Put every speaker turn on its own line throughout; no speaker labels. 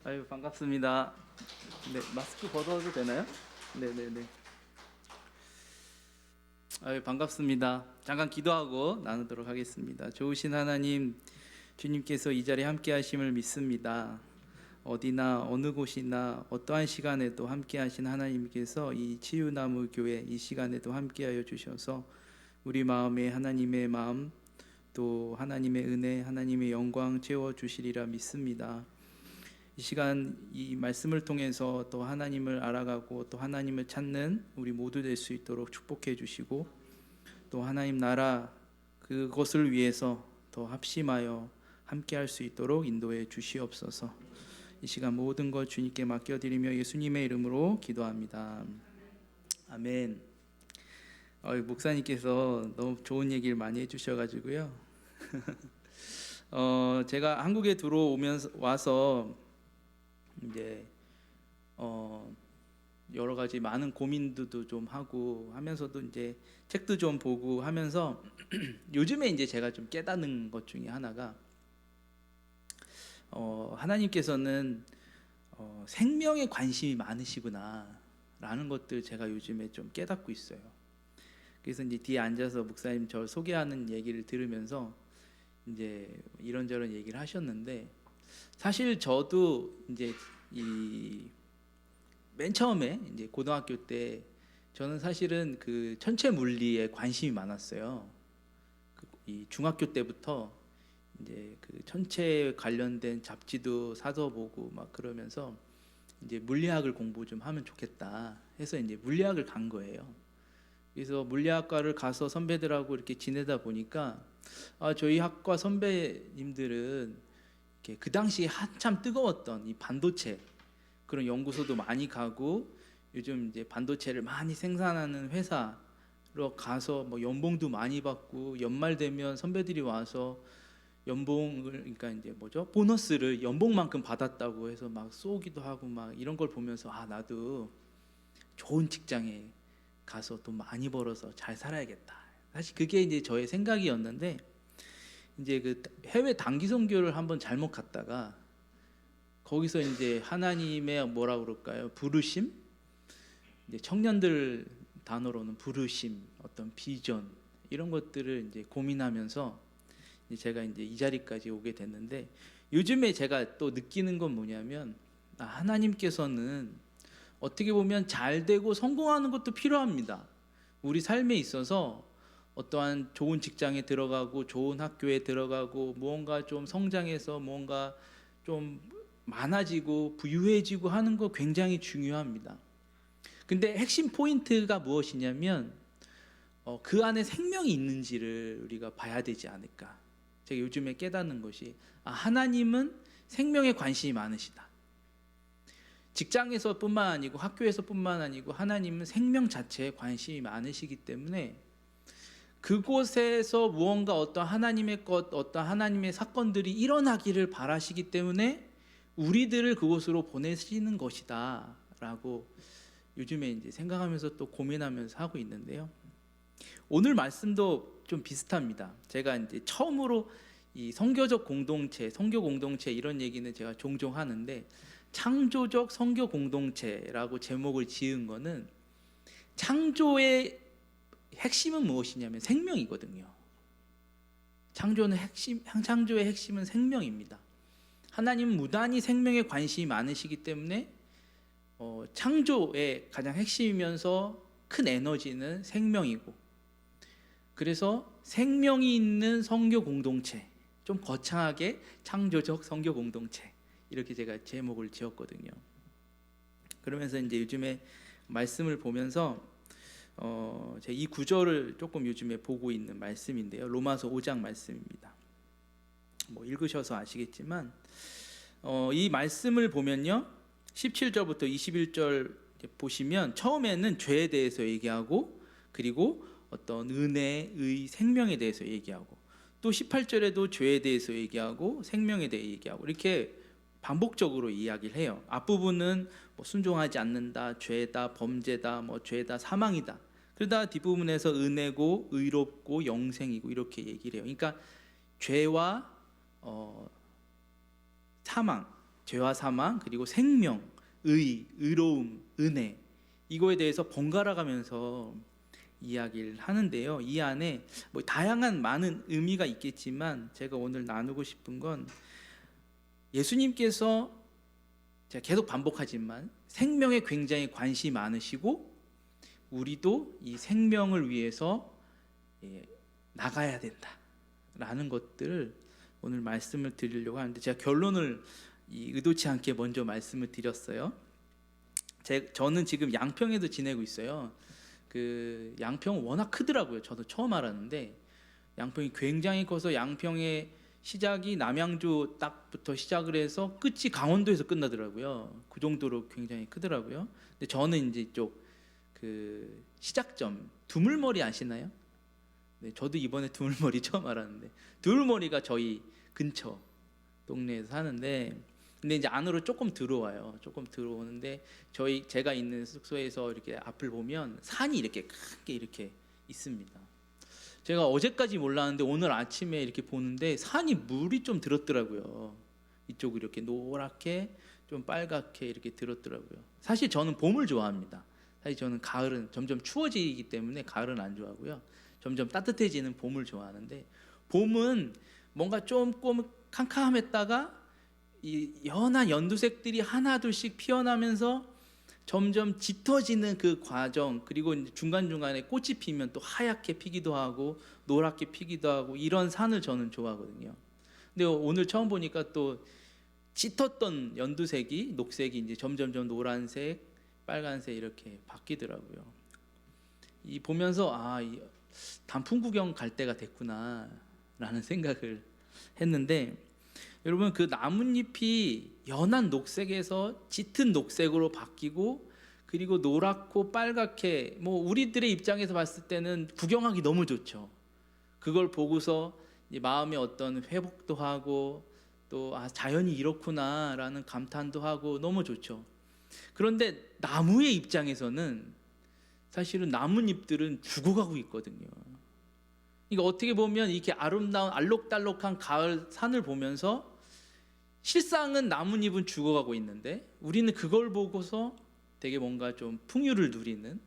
아유, 반갑습니다. 네, 마스크 벗어도 되나요? 네네네. 아유, 반갑습니다. 잠깐 기도하고 나누도록 하겠습니다. 좋으신 하나님, 주님께서 이 자리에 함께 하심을 믿습니다. 어디나 어느 곳이나 어떠한 시간에도 함께 하신 하나님께서 이 치유나무 교회 이 시간에도 함께 하여 주셔서 우리 마음에 하나님의 마음, 또 하나님의 은혜, 하나님의 영광 채워 주시리라 믿습니다. 이 시간 이 말씀을 통해서 또 하나님을 알아가고 또 하나님을 찾는 우리 모두 될 수 있도록 축복해 주시고, 또 하나님 나라 그것을 위해서 더 합심하여 함께 할 수 있도록 인도해 주시옵소서. 이 시간 모든 것 주님께 맡겨드리며 예수님의 이름으로 기도합니다. 아멘. 목사님께서 너무 좋은 얘기를 많이 해주셔가지고요. 제가 한국에 들어오면서 와서 이제 여러 가지 많은 고민도 좀 하고 하면서도 이제 책도 좀 보고 하면서 요즘에 이제 제가 좀 깨닫는 것 중에 하나가, 하나님께서는 생명에 관심이 많으시구나 라는 것들 제가 요즘에 좀 깨닫고 있어요. 그래서 이제 뒤에 앉아서 목사님 저를 소개하는 얘기를 들으면서 이제 이런저런 얘기를 하셨는데, 사실 저도 이제 맨 처음에 이제 고등학교 때 저는 사실은 그 천체 물리에 관심이 많았어요. 이 중학교 때부터 이제 그 천체 관련된 잡지도 사서 보고 막 그러면서 이제 물리학을 공부 좀 하면 좋겠다 해서 이제 물리학을 간 거예요. 그래서 물리학과를 가서 선배들하고 이렇게 지내다 보니까 저희 학과 선배님들은 이렇게 그 당시에 한참 뜨거웠던 이 반도체 그런 연구소도 많이 가고, 요즘 이제 반도체를 많이 생산하는 회사로 가서 뭐 연봉도 많이 받고, 연말 되면 선배들이 와서 연봉을, 그러니까 이제 뭐죠? 보너스를 연봉만큼 받았다고 해서 막 쏘기도 하고 막 이런 걸 보면서 나도 좋은 직장에 가서 돈 많이 벌어서 잘 살아야겠다. 사실 그게 이제 저의 생각이었는데, 이제 그 해외 단기 선교를 한번 잘못 갔다가 거기서 이제 하나님의 뭐라 그럴까요? 부르심? 이제 청년들 단어로는 부르심, 어떤 비전 이런 것들을 이제 고민하면서 제가 이제 이 자리까지 오게 됐는데, 요즘에 제가 또 느끼는 건 뭐냐면, 하나님께서는 어떻게 보면 잘 되고 성공하는 것도 필요합니다. 우리 삶에 있어서 어떠한 좋은 직장에 들어가고 좋은 학교에 들어가고 무언가 좀 성장해서 무언가 좀 많아지고 부유해지고 하는 거 굉장히 중요합니다. 근데 핵심 포인트가 무엇이냐면 그 안에 생명이 있는지를 우리가 봐야 되지 않을까. 제가 요즘에 깨닫는 것이, 하나님은 생명에 관심이 많으시다. 직장에서뿐만 아니고 학교에서뿐만 아니고 하나님은 생명 자체에 관심이 많으시기 때문에 그곳에서 무언가 어떤 하나님의 것, 어떤 하나님의 사건들이 일어나기를 바라시기 때문에 우리들을 그곳으로 보내시는 것이다 라고 요즘에 이제 생각하면서 또 고민하면서 하고 있는데요. 오늘 말씀도 좀 비슷합니다. 제가 이제 처음으로 이 선교적 공동체, 선교 공동체 이런 얘기는 제가 종종 하는데, 창조적 선교 공동체라고 제목을 지은 거는, 창조의 핵심은 무엇이냐면 생명이거든요. 창조의 핵심은 생명입니다. 하나님은 무단히 생명에 관심이 많으시기 때문에 창조의 가장 핵심이면서 큰 에너지는 생명이고, 그래서 생명이 있는 선교 공동체, 좀 거창하게 창조적 선교 공동체 이렇게 제가 제목을 지었거든요. 그러면서 이제 요즘에 말씀을 보면서 제가 이 구절을 조금 요즘에 보고 있는 말씀인데요. 로마서 5장 말씀입니다. 뭐 읽으셔서 아시겠지만 이 말씀을 보면요, 17절부터 21절 보시면 처음에는 죄에 대해서 얘기하고, 그리고 어떤 은혜의 생명에 대해서 얘기하고, 또 18절에도 죄에 대해서 얘기하고 생명에 대해 얘기하고, 이렇게 반복적으로 이야기를 해요. 앞부분은 뭐 순종하지 않는다, 죄다, 범죄다, 뭐 죄다, 사망이다. 그러다 뒷부분에서 은혜고 의롭고 영생이고 이렇게 얘기를 해요. 그러니까 죄와 사망, 죄와 사망, 그리고 생명, 의로움, 은혜, 이거에 대해서 번갈아 가면서 이야기를 하는데요. 이 안에 뭐 다양한 많은 의미가 있겠지만 제가 오늘 나누고 싶은 건 예수님께서, 제가 계속 반복하지만, 생명에 굉장히 관심이 많으시고 우리도 이 생명을 위해서 나가야 된다라는 것들을 오늘 말씀을 드리려고 하는데, 제가 결론을 의도치 않게 먼저 말씀을 드렸어요. 저는 지금 양평에도 지내고 있어요. 그 양평 워낙 크더라고요. 저도 처음 알았는데 양평이 굉장히 커서 양평의 시작이 남양주 딱부터 시작을 해서 끝이 강원도에서 끝나더라고요. 그 정도로 굉장히 크더라고요. 근데 저는 이제 이쪽 그 시작점 두물머리 아시나요? 네, 저도 이번에 두물머리 처음 알았는데, 두물머리가 저희 근처 동네에서 사는데, 근데 이제 안으로 조금 들어와요. 조금 들어오는데 제가 있는 숙소에서 이렇게 앞을 보면 산이 이렇게 크게 이렇게 있습니다. 제가 어제까지 몰랐는데 오늘 아침에 이렇게 보는데 산이 물이 좀 들었더라고요. 이쪽으로 이렇게 노랗게 좀 빨갛게 이렇게 들었더라고요. 사실 저는 봄을 좋아합니다. 사실 저는 가을은 점점 추워지기 때문에 가을은 안 좋아하고요. 점점 따뜻해지는 봄을 좋아하는데, 봄은 뭔가 조금 캄캄했다가 이 연한 연두색들이 하나둘씩 피어나면서 점점 짙어지는 그 과정, 그리고 중간중간에 꽃이 피면 또 하얗게 피기도 하고 노랗게 피기도 하고, 이런 산을 저는 좋아하거든요. 근데 오늘 처음 보니까 또 짙었던 연두색이 녹색이 이제 점점점 노란색, 빨간색 이렇게 바뀌더라고요. 이 보면서 이 단풍 구경 갈 때가 됐구나라는 생각을 했는데, 여러분, 그 나뭇잎이 연한 녹색에서 짙은 녹색으로 바뀌고, 그리고 노랗고 빨갛게, 뭐 우리들의 입장에서 봤을 때는 구경하기 너무 좋죠. 그걸 보고서 마음의 어떤 회복도 하고, 또 자연이 이렇구나라는 감탄도 하고 너무 좋죠. 그런데 나무의 입장에서는 사실은 나뭇잎들은 죽어가고 있거든요. 그러니까 어떻게 보면 이렇게 아름다운 알록달록한 가을 산을 보면서 실상은 나뭇잎은 죽어가고 있는데 우리는 그걸 보고서 되게 뭔가 좀 풍요를 누리는,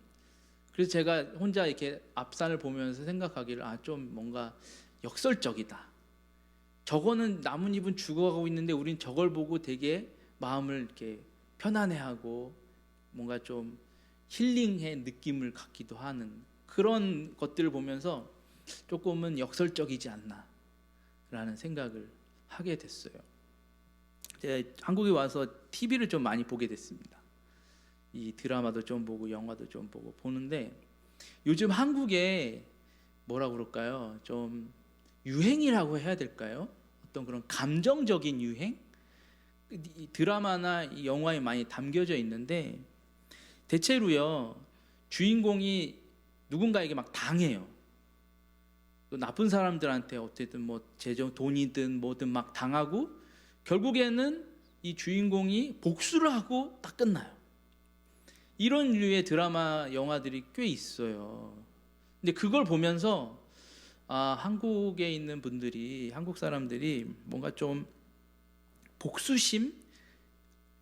그래서 제가 혼자 이렇게 앞산을 보면서 생각하기를 좀 뭔가 역설적이다. 저거는 나뭇잎은 죽어가고 있는데 우린 저걸 보고 되게 마음을 이렇게 편안해하고 뭔가 좀 힐링의 느낌을 갖기도 하는, 그런 것들을 보면서 조금은 역설적이지 않나 라는 생각을 하게 됐어요. 제가 한국에 와서 TV를 좀 많이 보게 됐습니다. 이 드라마도 좀 보고 영화도 좀 보고 보는데, 요즘 한국에 뭐라 그럴까요? 좀 유행이라고 해야 될까요? 어떤 그런 감정적인 유행? 이 드라마나 이 영화에 많이 담겨져 있는데, 대체로요 주인공이 누군가에게 막 당해요. 또 나쁜 사람들한테 어쨌든 뭐 재정 돈이든 뭐든 막 당하고, 결국에는 이 주인공이 복수를 하고 딱 끝나요. 이런 류의 드라마 영화들이 꽤 있어요. 근데 그걸 보면서 한국에 있는 분들이, 한국 사람들이 뭔가 좀 복수심,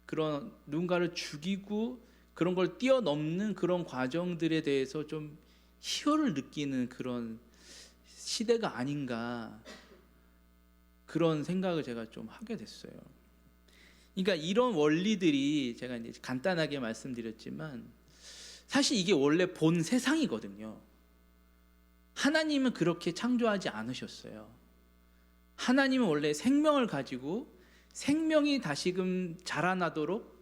그런 누군가를 죽이고 그런 걸 뛰어넘는 그런 과정들에 대해서 좀 희열을 느끼는 그런 시대가 아닌가, 그런 생각을 제가 좀 하게 됐어요. 그러니까 이런 원리들이, 제가 이제 간단하게 말씀드렸지만 사실 이게 원래 본 세상이거든요. 하나님은 그렇게 창조하지 않으셨어요. 하나님은 원래 생명을 가지고 생명이 다시금 자라나도록,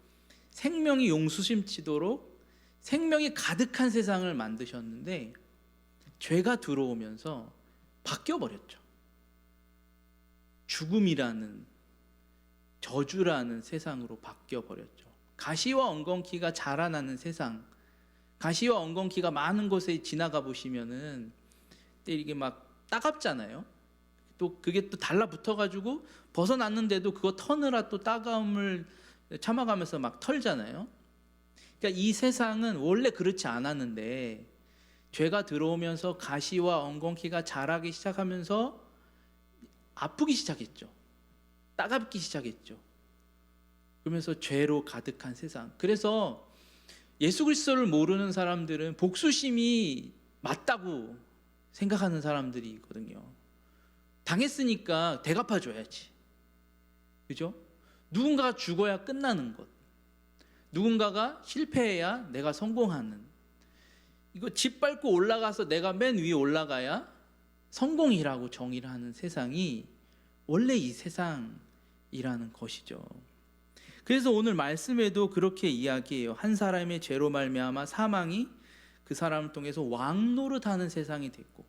생명이 용수심치도록, 생명이 가득한 세상을 만드셨는데 죄가 들어오면서 바뀌어버렸죠. 죽음이라는, 저주라는 세상으로 바뀌어버렸죠. 가시와 엉겅퀴가 자라나는 세상, 가시와 엉겅퀴가 많은 곳에 지나가 보시면은 이게 막 따갑잖아요. 또 그게 또 달라붙어가지고 벗어났는데도 그거 터느라 또 따가움을 참아가면서 막 털잖아요. 그러니까 이 세상은 원래 그렇지 않았는데 죄가 들어오면서 가시와 엉겅퀴가 자라기 시작하면서 아프기 시작했죠. 따갑기 시작했죠. 그러면서 죄로 가득한 세상. 그래서 예수 그리스도를 모르는 사람들은 복수심이 맞다고 생각하는 사람들이 있거든요. 당했으니까 대갚아줘야지. 그죠? 누군가가 죽어야 끝나는 것. 누군가가 실패해야 내가 성공하는. 이거 집 밟고 올라가서 내가 맨 위에 올라가야 성공이라고 정의를 하는 세상이 원래 이 세상이라는 것이죠. 그래서 오늘 말씀에도 그렇게 이야기해요. 한 사람의 죄로 말미암아 사망이 그 사람을 통해서 왕노릇하는 세상이 됐고,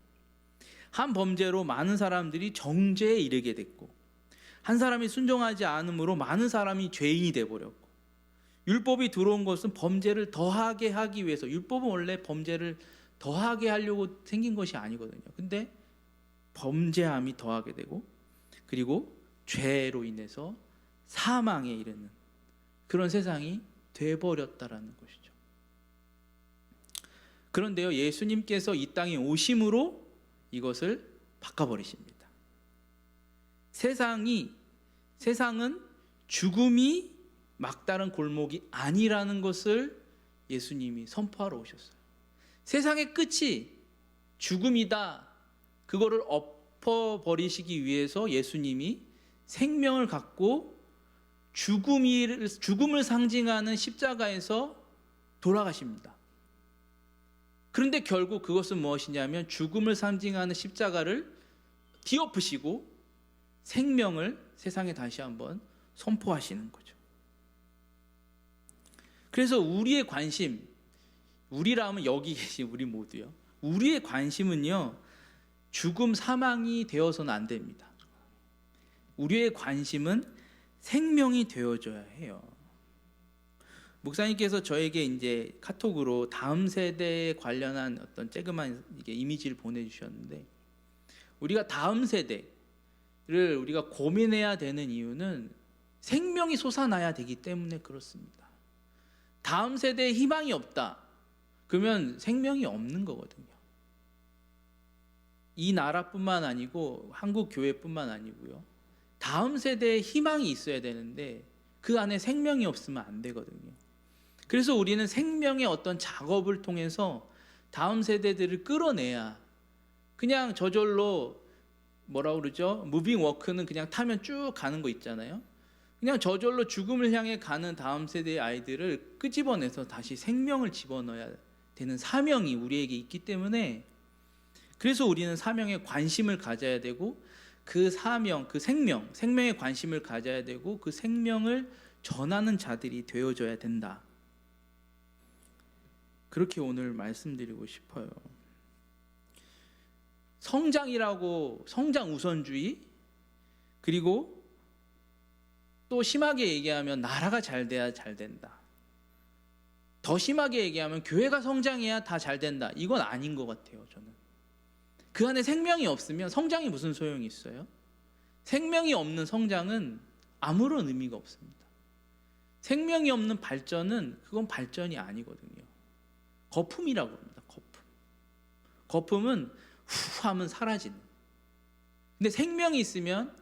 한 범죄로 많은 사람들이 정죄에 이르게 됐고, 한 사람이 순종하지 않음으로 많은 사람이 죄인이 되어버렸고, 율법이 들어온 것은 범죄를 더하게 하기 위해서, 율법은 원래 범죄를 더하게 하려고 생긴 것이 아니거든요. 근데 범죄함이 더하게 되고, 그리고 죄로 인해서 사망에 이르는 그런 세상이 돼버렸다라는 것이죠. 그런데요, 예수님께서 이 땅에 오심으로 이것을 바꿔버리십니다. 세상은 죽음이 막다른 골목이 아니라는 것을 예수님이 선포하러 오셨어요. 세상의 끝이 죽음이다, 그거를 엎어버리시기 위해서 예수님이 생명을 갖고 죽음을 상징하는 십자가에서 돌아가십니다. 그런데 결국 그것은 무엇이냐면 죽음을 상징하는 십자가를 뒤엎으시고 생명을 세상에 다시 한번 선포하시는 거죠. 그래서 우리의 관심, 우리라면 여기 계신 우리 모두요, 우리의 관심은요, 죽음 사망이 되어서는 안 됩니다. 우리의 관심은 생명이 되어줘야 해요. 목사님께서 저에게 이제 카톡으로 다음 세대에 관련한 어떤 쬐그만 이미지를 보내주셨는데, 우리가 다음 세대를 우리가 고민해야 되는 이유는 생명이 솟아나야 되기 때문에 그렇습니다. 다음 세대에 희망이 없다, 그러면 생명이 없는 거거든요. 이 나라뿐만 아니고 한국 교회뿐만 아니고요, 다음 세대에 희망이 있어야 되는데 그 안에 생명이 없으면 안 되거든요. 그래서 우리는 생명의 어떤 작업을 통해서 다음 세대들을 끌어내야, 그냥 저절로 뭐라고 그러죠? 무빙 워크는 그냥 타면 쭉 가는 거 있잖아요. 그냥 저절로 죽음을 향해 가는 다음 세대의 아이들을 끄집어내서 다시 생명을 집어넣어야 되는 사명이 우리에게 있기 때문에, 그래서 우리는 사명에 관심을 가져야 되고, 그 사명, 그 생명에 관심을 가져야 되고, 그 생명을 전하는 자들이 되어줘야 된다. 그렇게 오늘 말씀드리고 싶어요. 성장 우선주의, 그리고 또 심하게 얘기하면 나라가 잘 돼야 잘 된다. 더 심하게 얘기하면 교회가 성장해야 다 잘 된다. 이건 아닌 것 같아요, 저는. 그 안에 생명이 없으면 성장이 무슨 소용이 있어요? 생명이 없는 성장은 아무런 의미가 없습니다. 생명이 없는 발전은 그건 발전이 아니거든요. 거품이라고 합니다. 거품은 후 하면 사라지는. 근데 생명이 있으면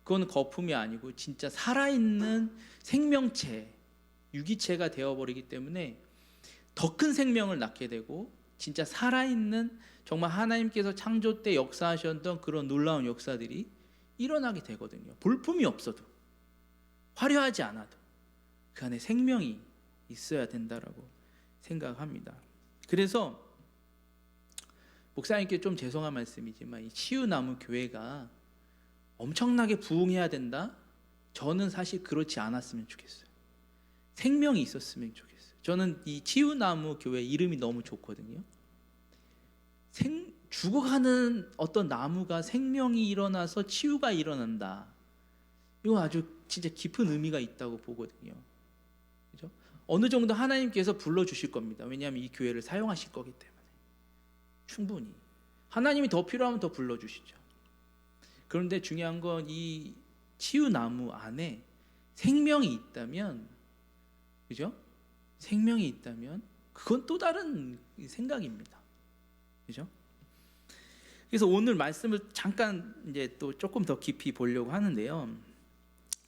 그건 거품이 아니고 진짜 살아있는 생명체, 유기체가 되어버리기 때문에 더 큰 생명을 낳게 되고, 진짜 살아있는, 정말 하나님께서 창조 때 역사하셨던 그런 놀라운 역사들이 일어나게 되거든요. 볼품이 없어도, 화려하지 않아도 그 안에 생명이 있어야 된다라고 생각합니다. 그래서 목사님께 좀 죄송한 말씀이지만, 이 치유나무 교회가 엄청나게 부흥해야 된다? 저는 사실 그렇지 않았으면 좋겠어요. 생명이 있었으면 좋겠어요. 저는 이 치유나무 교회 이름이 너무 좋거든요. 죽어가는 어떤 나무가 생명이 일어나서 치유가 일어난다. 이건 아주 진짜 깊은 의미가 있다고 보거든요. 그죠? 어느 정도 하나님께서 불러주실 겁니다. 왜냐하면 이 교회를 사용하실 거기 때문에. 충분히. 하나님이 더 필요하면 더 불러주시죠. 그런데 중요한 건 이 치유나무 안에 생명이 있다면, 그죠? 생명이 있다면 그건 또 다른 생각입니다. 그죠? 그래서 오늘 말씀을 잠깐 이제 또 조금 더 깊이 보려고 하는데요.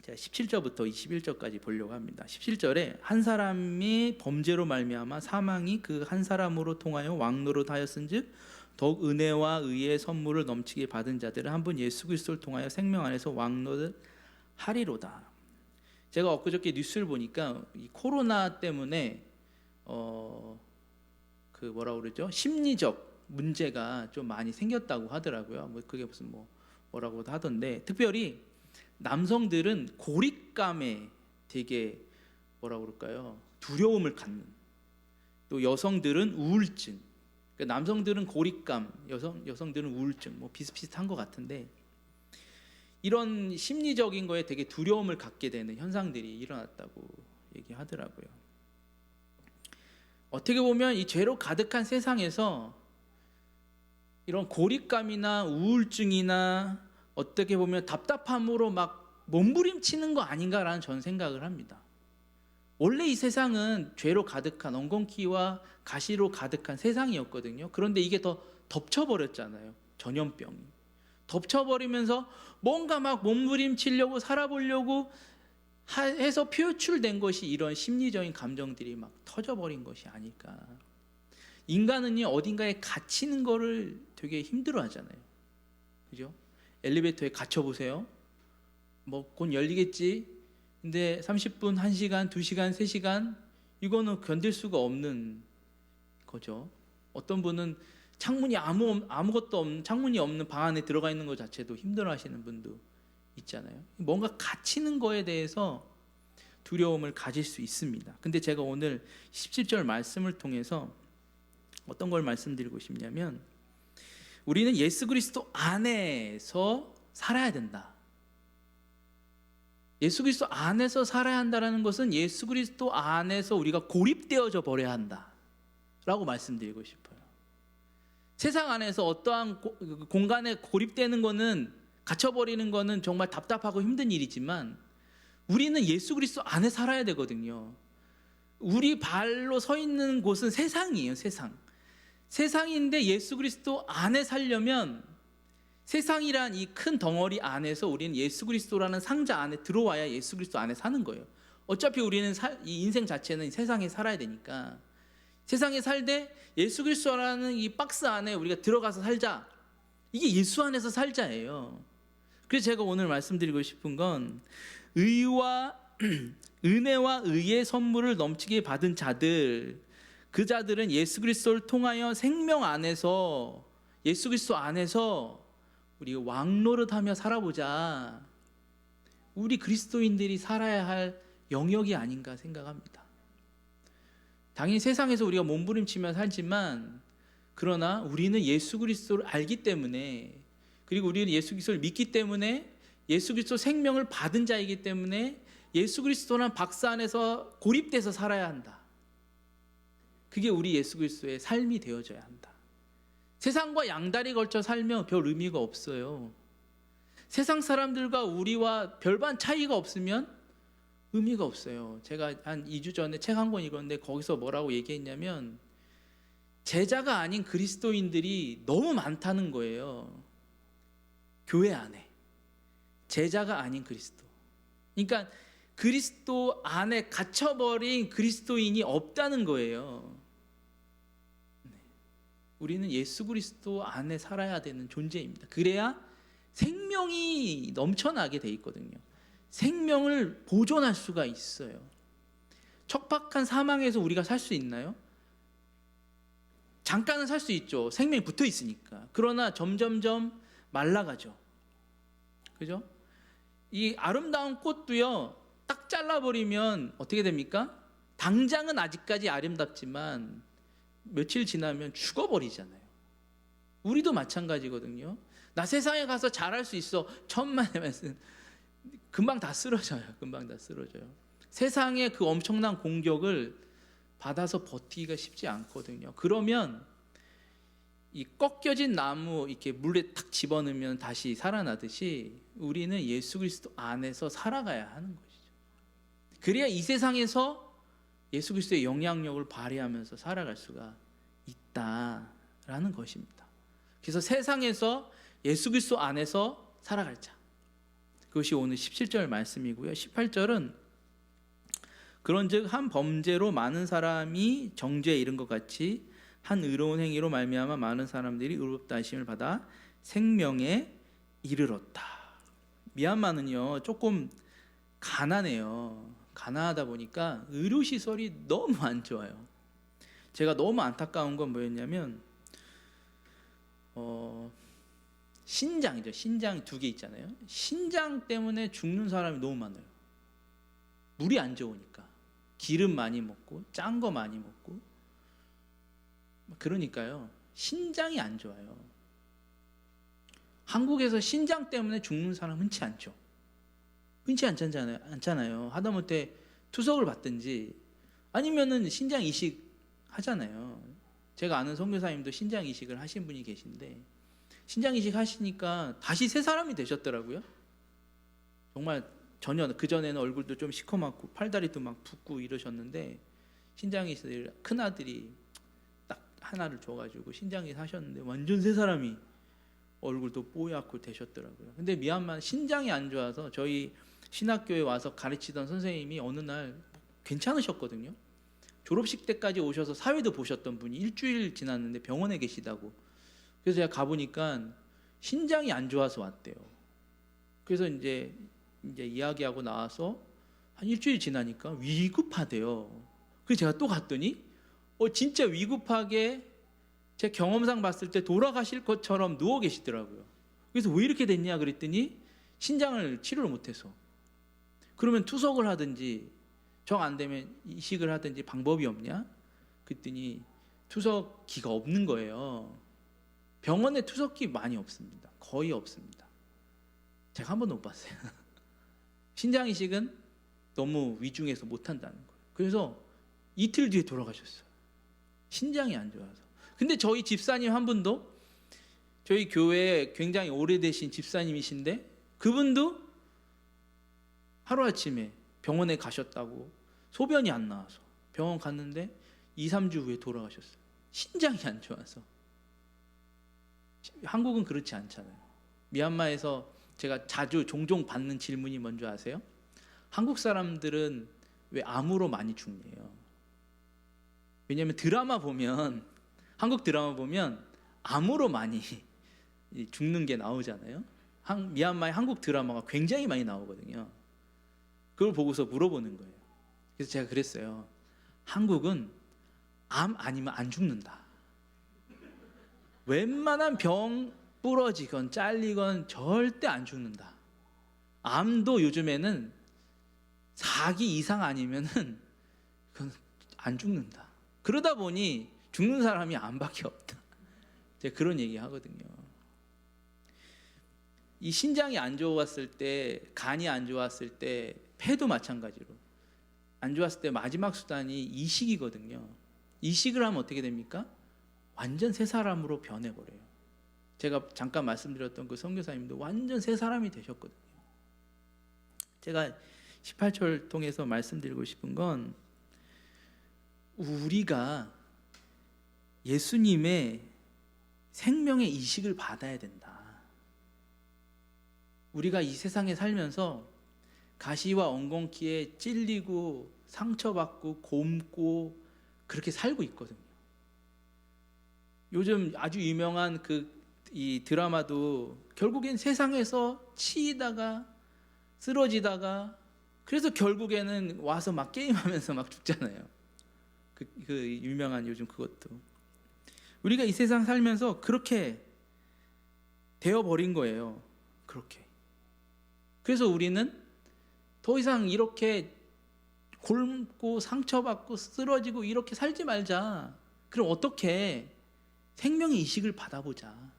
제가 17절부터 21절까지 보려고 합니다. 17절에 한 사람이 범죄로 말미암아 사망이 그 한 사람으로 통하여 왕노릇하였은즉 더욱 은혜와 의의 선물을 넘치게 받은 자들은 한 분 예수 그리스도를 통하여 생명 안에서 왕노릇하리로다. 제가 엊그저께 뉴스를 보니까 이 코로나 때문에 그 뭐라 그러죠? 심리적 문제가 좀 많이 생겼다고 하더라고요. 뭐 그게 무슨 뭐라고도 하던데, 특별히 남성들은 고립감에 되게 뭐라 그럴까요? 두려움을 갖는. 또 여성들은 우울증. 그러니까 남성들은 고립감, 여성들은 우울증, 뭐 비슷비슷한 것 같은데, 이런 심리적인 거에 되게 두려움을 갖게 되는 현상들이 일어났다고 얘기하더라고요. 어떻게 보면 이 죄로 가득한 세상에서 이런 고립감이나 우울증이나 어떻게 보면 답답함으로 막 몸부림치는 거 아닌가라는 저는 생각을 합니다. 원래 이 세상은 죄로 가득한, 엉겅퀴와 가시로 가득한 세상이었거든요. 그런데 이게 더 덮쳐버렸잖아요. 전염병이 덮쳐버리면서 뭔가 막 몸부림치려고 살아보려고 해서 표출된 것이 이런 심리적인 감정들이 막 터져버린 것이 아닐까. 인간은요, 어딘가에 갇히는 거를 되게 힘들어하잖아요. 그죠? 엘리베이터에 갇혀보세요. 뭐 곧 열리겠지. 근데 30분, 1시간, 2시간, 3시간, 이거는 견딜 수가 없는 거죠. 어떤 분은 창문이 아무것도 없는, 창문이 없는 방 안에 들어가 있는 것 자체도 힘들어하시는 분도 있잖아요. 뭔가 갇히는 거에 대해서 두려움을 가질 수 있습니다. 근데 제가 오늘 17절 말씀을 통해서 어떤 걸 말씀드리고 싶냐면, 우리는 예수 그리스도 안에서 살아야 된다. 예수 그리스도 안에서 살아야 한다는 것은 예수 그리스도 안에서 우리가 고립되어져 버려야 한다라고 말씀드리고 싶어요. 세상 안에서 어떠한 공간에 고립되는 것은, 갇혀버리는 것은 정말 답답하고 힘든 일이지만, 우리는 예수 그리스도 안에 살아야 되거든요. 우리 발로 서 있는 곳은 세상이에요. 세상인데 예수 그리스도 안에 살려면, 세상이란 이 큰 덩어리 안에서 우리는 예수 그리스도라는 상자 안에 들어와야 예수 그리스도 안에 사는 거예요. 어차피 우리는 이 인생 자체는 세상에 살아야 되니까, 세상에 살되 예수 그리스도라는 이 박스 안에 우리가 들어가서 살자. 이게 예수 안에서 살자예요. 그래서 제가 오늘 말씀드리고 싶은 건, 은혜와 의의 선물을 넘치게 받은 자들, 그 자들은 예수 그리스도를 통하여 생명 안에서, 예수 그리스도 안에서 우리 왕노릇하며 살아보자. 우리 그리스도인들이 살아야 할 영역이 아닌가 생각합니다. 당연히 세상에서 우리가 몸부림치며 살지만, 그러나 우리는 예수 그리스도를 알기 때문에, 그리고 우리는 예수 그리스도를 믿기 때문에, 예수 그리스도 생명을 받은 자이기 때문에 예수 그리스도는 박스 안에서 고립돼서 살아야 한다. 그게 우리 예수 그리스도의 삶이 되어져야 한다. 세상과 양다리 걸쳐 살면 별 의미가 없어요. 세상 사람들과 우리와 별반 차이가 없으면 의미가 없어요. 제가 한 2주 전에 책 한 권 읽었는데, 거기서 뭐라고 얘기했냐면, 제자가 아닌 그리스도인들이 너무 많다는 거예요. 교회 안에 제자가 아닌 그리스도. 그러니까 그리스도 안에 갇혀버린 그리스도인이 없다는 거예요. 우리는 예수 그리스도 안에 살아야 되는 존재입니다. 그래야 생명이 넘쳐나게 돼 있거든요. 생명을 보존할 수가 있어요. 척박한 사망에서 우리가 살 수 있나요? 잠깐은 살 수 있죠. 생명이 붙어 있으니까. 그러나 점점점 말라가죠. 그죠? 이 아름다운 꽃도요, 딱 잘라버리면 어떻게 됩니까? 당장은 아직까지 아름답지만 며칠 지나면 죽어버리잖아요. 우리도 마찬가지거든요. 나 세상에 가서 잘할 수 있어. 천만의 말씀. 금방 다 쓰러져요. 세상의 그 엄청난 공격을 받아서 버티기가 쉽지 않거든요. 그러면 이 꺾여진 나무 이렇게 물에 탁 집어넣으면 다시 살아나듯이, 우리는 예수 그리스도 안에서 살아가야 하는 것이죠. 그래야 이 세상에서 예수 그리스도의 영향력을 발휘하면서 살아갈 수가 있다라는 것입니다. 그래서 세상에서 예수 그리스도 안에서 살아갈 자, 그것이 오늘 17절 말씀이고요. 18절은 그런즉 한 범죄로 많은 사람이 정죄에 이른 것 같이 한 의로운 행위로 말미암아 많은 사람들이 의롭다 하심을 받아 생명에 이르렀다. 미얀마는요 조금 가난해요. 가난하다 보니까 의료시설이 너무 안 좋아요. 제가 너무 안타까운 건 뭐였냐면 신장이죠. 신장 2개 있잖아요. 신장 때문에 죽는 사람이 너무 많아요. 물이 안 좋으니까. 기름 많이 먹고 짠 거 많이 먹고. 그러니까요. 신장이 안 좋아요. 한국에서 신장 때문에 죽는 사람 흔치 않죠. 흔치 않잖아요. 하다못해 투석을 받든지 아니면은 신장 이식 하잖아요. 제가 아는 선교사님도 신장 이식을 하신 분이 계신데 신장 이식 하시니까 다시 새 사람이 되셨더라고요. 정말 전혀 그 전에는 얼굴도 좀 시커멓고 팔다리도 막 붓고 이러셨는데 신장 이식을 큰 아들이 딱 하나를 줘가지고 신장 이식 하셨는데 완전 새 사람이 얼굴도 뽀얗고 되셨더라고요. 근데 미얀마 신장이 안 좋아서 저희 신학교에 와서 가르치던 선생님이 어느 날 괜찮으셨거든요. 졸업식 때까지 오셔서 사회도 보셨던 분이 일주일 지났는데 병원에 계시다고. 그래서 제가 가보니까 신장이 안 좋아서 왔대요. 그래서 이제 이야기하고 나와서 한 일주일 지나니까 위급하대요. 그래서 제가 또 갔더니 진짜 위급하게 제 경험상 봤을 때 돌아가실 것처럼 누워 계시더라고요. 그래서 왜 이렇게 됐냐 그랬더니 신장을 치료를 못해서. 그러면 투석을 하든지 정 안 되면 이식을 하든지 방법이 없냐? 그랬더니 투석기가 없는 거예요. 병원에 투석기 많이 없습니다. 거의 없습니다. 제가 한 번도 못 봤어요. 신장 이식은 너무 위중해서 못 한다는 거예요. 그래서 이틀 뒤에 돌아가셨어요. 신장이 안 좋아서. 근데 저희 집사님 한 분도 저희 교회에 굉장히 오래되신 집사님이신데 그분도 하루아침에 병원에 가셨다고 소변이 안 나와서 병원 갔는데 2, 3주 후에 돌아가셨어요. 신장이 안 좋아서. 한국은 그렇지 않잖아요. 미얀마에서 제가 자주 종종 받는 질문이 뭔지 아세요? 한국 사람들은 왜 암으로 많이 죽네요. 왜냐하면 드라마 보면 한국 드라마 보면 암으로 많이 죽는 게 나오잖아요. 미얀마의 한국 드라마가 굉장히 많이 나오거든요. 그걸 보고서 물어보는 거예요. 그래서 제가 그랬어요. 한국은 암 아니면 안 죽는다. 웬만한 병 부러지건 잘리건 절대 안 죽는다. 암도 요즘에는 4기 이상 아니면은 그건 안 죽는다. 그러다 보니 죽는 사람이 암밖에 없다. 제가 그런 얘기 하거든요. 이 신장이 안 좋았을 때, 간이 안 좋았을 때, 폐도 마찬가지로 안 좋았을 때 마지막 수단이 이식이거든요. 이식을 하면 어떻게 됩니까? 완전 새 사람으로 변해버려요. 제가 잠깐 말씀드렸던 그 선교사님도 완전 새 사람이 되셨거든요. 제가 18절 통해서 말씀드리고 싶은 건 우리가 예수님의 생명의 이식을 받아야 된다. 우리가 이 세상에 살면서 가시와 엉겅퀴에 찔리고 상처받고 곪고 그렇게 살고 있거든요. 요즘 아주 유명한 이 드라마도 결국엔 세상에서 치이다가 쓰러지다가 그래서 결국에는 와서 막 게임하면서 막 죽잖아요. 그 유명한 요즘 그것도. 우리가 이 세상 살면서 그렇게 되어버린 거예요. 그렇게. 그래서 우리는 더 이상 이렇게 곪고 상처받고 쓰러지고 이렇게 살지 말자. 그럼 어떻게 생명의 이식을 받아보자.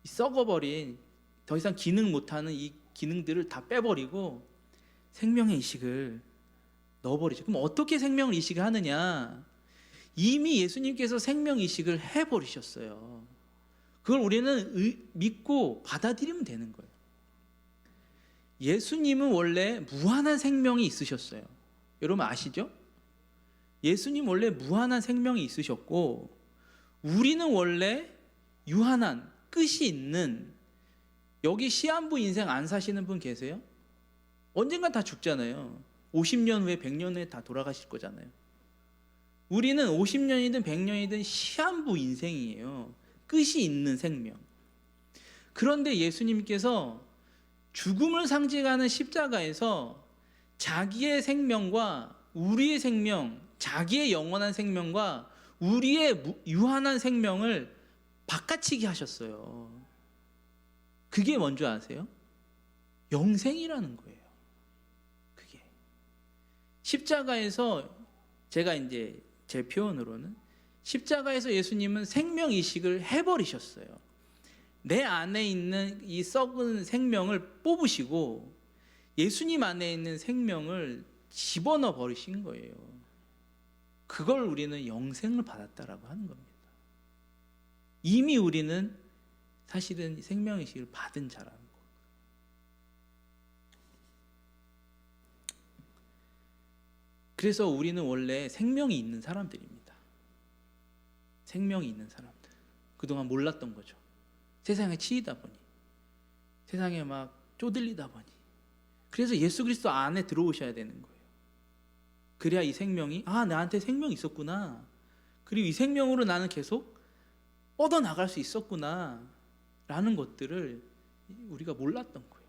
썩어버린 더 이상 기능 못하는 이 기능들을 다 빼버리고 생명의 이식을 넣어버리죠. 그럼 어떻게 생명을 이식을 하느냐? 이미 예수님께서 생명 이식을 해버리셨어요. 그걸 우리는 믿고 받아들이면 되는 거예요. 예수님은 원래 무한한 생명이 있으셨어요. 여러분 아시죠? 예수님 원래 무한한 생명이 있으셨고 우리는 원래 유한한 끝이 있는 여기 시한부 인생 안 사시는 분 계세요? 언젠간 다 죽잖아요. 50년 후에 100년 후에 다 돌아가실 거잖아요. 우리는 50년이든 100년이든 시한부 인생이에요. 끝이 있는 생명. 그런데 예수님께서 죽음을 상징하는 십자가에서 자기의 생명과 우리의 생명, 자기의 영원한 생명과 우리의 유한한 생명을 바꿔치기 하셨어요. 그게 뭔지 아세요? 영생이라는 거예요. 그게 십자가에서, 제가 이제 제 표현으로는 십자가에서 예수님은 생명 이식을 해버리셨어요. 내 안에 있는 이 썩은 생명을 뽑으시고 예수님 안에 있는 생명을 집어넣어 버리신 거예요. 그걸 우리는 영생을 받았다라고 하는 겁니다. 이미 우리는 사실은 생명의식을 받은 자라는 거예요. 그래서 우리는 원래 생명이 있는 사람들입니다. 생명이 있는 사람들. 그동안 몰랐던 거죠. 세상에 치이다 보니, 세상에 막 쪼들리다 보니. 그래서 예수 그리스도 안에 들어오셔야 되는 거예요. 그래야 이 생명이, 아, 나한테 생명이 있었구나, 그리고 이 생명으로 나는 계속 뻗어나갈 수 있었구나 라는 것들을 우리가 몰랐던 거예요.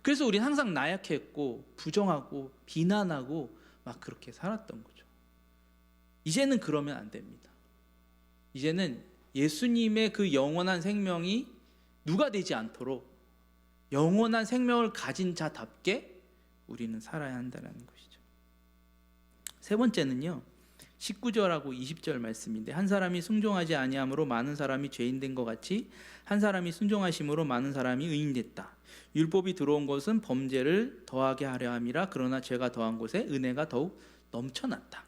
그래서 우리는 항상 나약했고 부정하고 비난하고 막 그렇게 살았던 거죠. 이제는 그러면 안 됩니다. 이제는 예수님의 그 영원한 생명이 누가 되지 않도록 영원한 생명을 가진 자답게 우리는 살아야 한다는 것이죠. 세 번째는요, 19절하고 20절 말씀인데, 한 사람이 순종하지 아니함으로 많은 사람이 죄인 된 것 같이 한 사람이 순종하심으로 많은 사람이 의인 됐다. 율법이 들어온 것은 범죄를 더하게 하려 함이라. 그러나 죄가 더한 곳에 은혜가 더욱 넘쳐났다.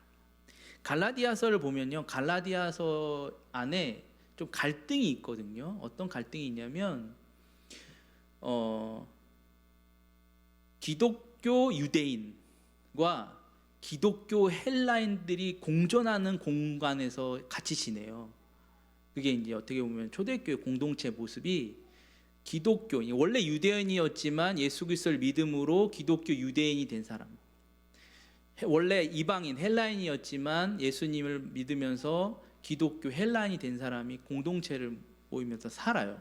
갈라디아서를 보면요, 갈라디아서 안에 좀 갈등이 있거든요. 어떤 갈등이 있냐면 기독교 유대인과 기독교 헬라인들이 공존하는 공간에서 같이 지내요. 그게 이제 어떻게 보면 초대교회 공동체 모습이, 기독교, 원래 유대인이었지만 예수 그리스도를 믿음으로 기독교 유대인이 된 사람, 원래 이방인 헬라인이었지만 예수님을 믿으면서 기독교 헬라인이 된 사람이 공동체를 모이면서 살아요.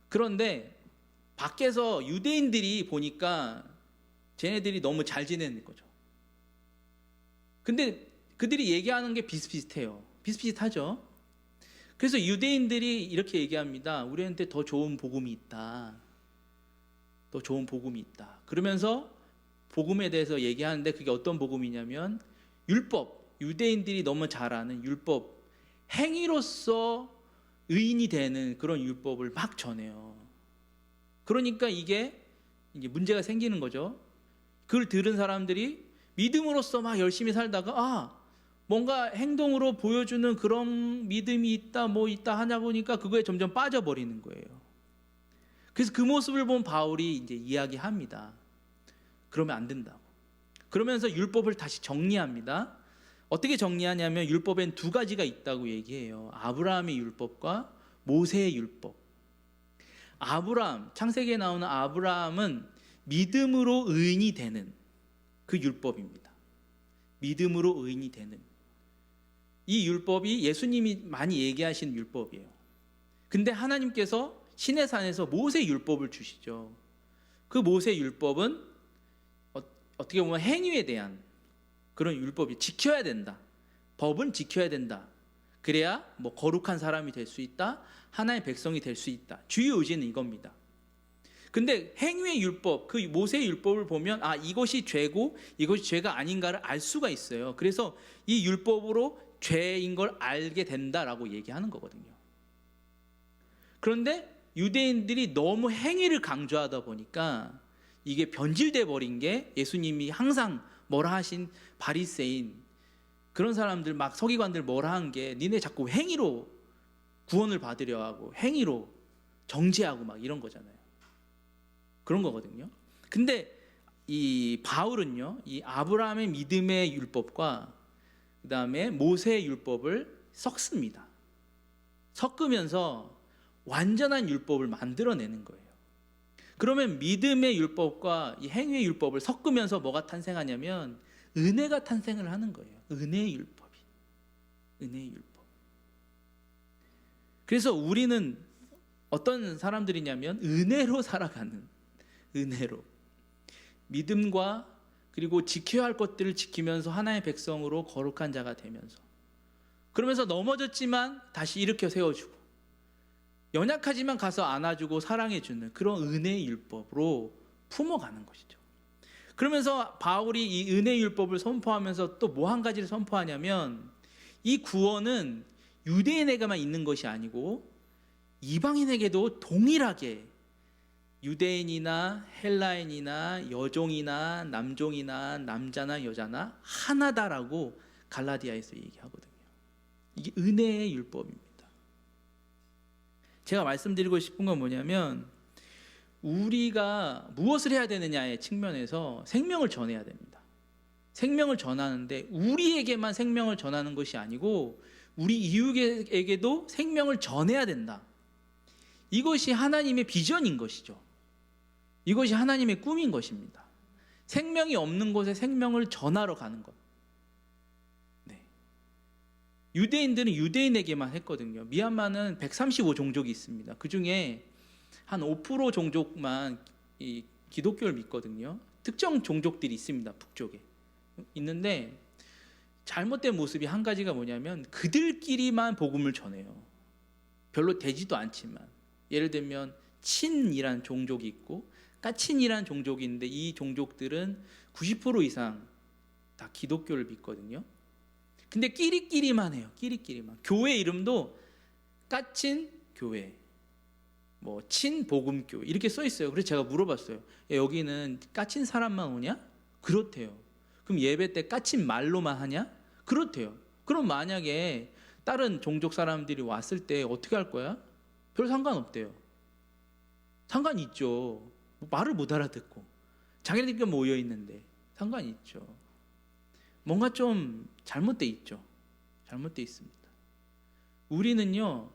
그런데 밖에서 유대인들이 보니까 쟤네들이 너무 잘 지내는 거죠. 근데 그들이 얘기하는 게 비슷비슷해요. 비슷비슷하죠. 그래서 유대인들이 이렇게 얘기합니다. 우리한테 더 좋은 복음이 있다. 더 좋은 복음이 있다. 그러면서 복음에 대해서 얘기하는데, 그게 어떤 복음이냐면 율법, 유대인들이 너무 잘 아는 율법, 행위로서 의인이 되는 그런 율법을 막 전해요. 그러니까 이게 이제 문제가 생기는 거죠. 그걸 들은 사람들이 믿음으로써 막 열심히 살다가, 뭔가 행동으로 보여주는 그런 믿음이 있다, 뭐 있다 하냐 보니까 그거에 점점 빠져버리는 거예요. 그래서 그 모습을 본 바울이 이제 이야기합니다. 그러면 안 된다고. 그러면서 율법을 다시 정리합니다. 어떻게 정리하냐면 율법엔 두 가지가 있다고 얘기해요. 아브라함의 율법과 모세의 율법. 아브라함, 창세기에 나오는 아브라함은 믿음으로 의인이 되는 그 율법입니다. 믿음으로 의인이 되는 이 율법이 예수님이 많이 얘기하신 율법이에요. 근데 하나님께서 시내산에서 모세 율법을 주시죠. 그 모세 율법은 어떻게 보면 행위에 대한 그런 율법이, 지켜야 된다. 법은 지켜야 된다. 그래야 뭐 거룩한 사람이 될 수 있다. 하나의 백성이 될 수 있다. 주의 의지는 이겁니다. 근데 행위의 율법, 그 모세의 율법을 보면 이것이 죄고 이것이 죄가 아닌가를 알 수가 있어요. 그래서 이 율법으로 죄인 걸 알게 된다라고 얘기하는 거거든요. 그런데 유대인들이 너무 행위를 강조하다 보니까 이게 변질돼 버린 게, 예수님이 항상 뭐라 하신 바리새인, 그런 사람들, 막 서기관들 뭐라 한 게, 니네 자꾸 행위로 구원을 받으려 하고 행위로 정죄하고 막 이런 거잖아요. 그런 거거든요. 근데 이 바울은요, 이 아브라함의 믿음의 율법과 그 다음에 모세의 율법을 섞습니다. 섞으면서 완전한 율법을 만들어내는 거예요. 그러면 믿음의 율법과 이 행위의 율법을 섞으면서 뭐가 탄생하냐면 은혜가 탄생을 하는 거예요. 은혜의 율법이. 은혜의 율법. 그래서 우리는 어떤 사람들이냐면 은혜로 살아가는, 은혜로. 믿음과 그리고 지켜야 할 것들을 지키면서 하나의 백성으로 거룩한 자가 되면서, 그러면서 넘어졌지만 다시 일으켜 세워주고, 연약하지만 가서 안아주고 사랑해주는 그런 은혜의 율법으로 품어가는 것이죠. 그러면서 바울이 이 은혜의 율법을 선포하면서 또 뭐 한 가지를 선포하냐면, 이 구원은 유대인에게만 있는 것이 아니고 이방인에게도 동일하게, 유대인이나 헬라인이나 여종이나 남종이나 남자나 여자나 하나다라고 갈라디아에서 얘기하거든요. 이게 은혜의 율법입니다. 제가 말씀드리고 싶은 건 뭐냐면, 우리가 무엇을 해야 되느냐의 측면에서 생명을 전해야 됩니다. 생명을 전하는데 우리에게만 생명을 전하는 것이 아니고 우리 이웃에게도 생명을 전해야 된다. 이것이 하나님의 비전인 것이죠. 이것이 하나님의 꿈인 것입니다. 생명이 없는 곳에 생명을 전하러 가는 것. 네. 유대인들은 유대인에게만 했거든요. 미얀마는 135 종족이 있습니다. 그 중에 한 5% 종족만 이 기독교를 믿거든요. 특정 종족들이 있습니다. 북쪽에 있는데, 잘못된 모습이 한 가지가 뭐냐면 그들끼리만 복음을 전해요. 별로 되지도 않지만. 예를 들면 친이란 종족이 있고 까친이란 종족이 있는데, 이 종족들은 90% 이상 다 기독교를 믿거든요. 근데 끼리끼리만 해요. 끼리끼리만. 교회 이름도 까친 교회, 뭐 친복음교회 이렇게 써 있어요. 그래서 제가 물어봤어요. 야, 여기는 까친 사람만 오냐? 그렇대요. 그럼 예배 때 까친 말로만 하냐? 그렇대요. 그럼 만약에 다른 종족 사람들이 왔을 때 어떻게 할 거야? 별 상관없대요. 상관이 있죠. 말을 못 알아듣고 자기네들끼리 모여 있는데 상관이 있죠. 뭔가 좀 잘못돼 있죠. 잘못돼 있습니다. 우리는요,